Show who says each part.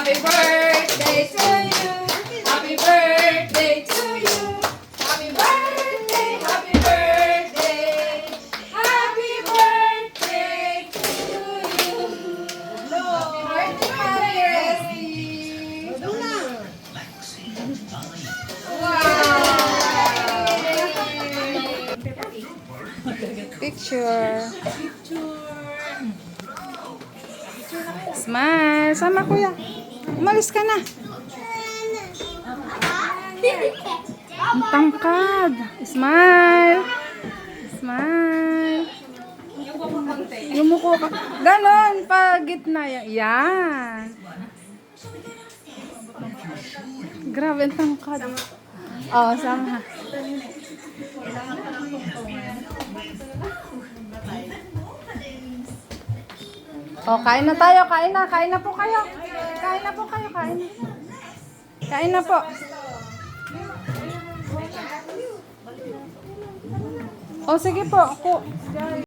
Speaker 1: Happy birthday to you. Happy birthday to you. Happy birthday, happy birthday. Happy birthday to you. Happy birthday, Resty. Wow. Picture. Smile. Sama kuya. Umalis ka na. Ang tangkad. Smile. Smile. Yumuko ka. Ganon. Pa gitna. Yan. Grabe ang tangkad. Oh, sama. Oh, kain na tayo. Kain na. Kain na po kayo. Kain na po kayo. Kain na. Kain na po. Oh, sige po.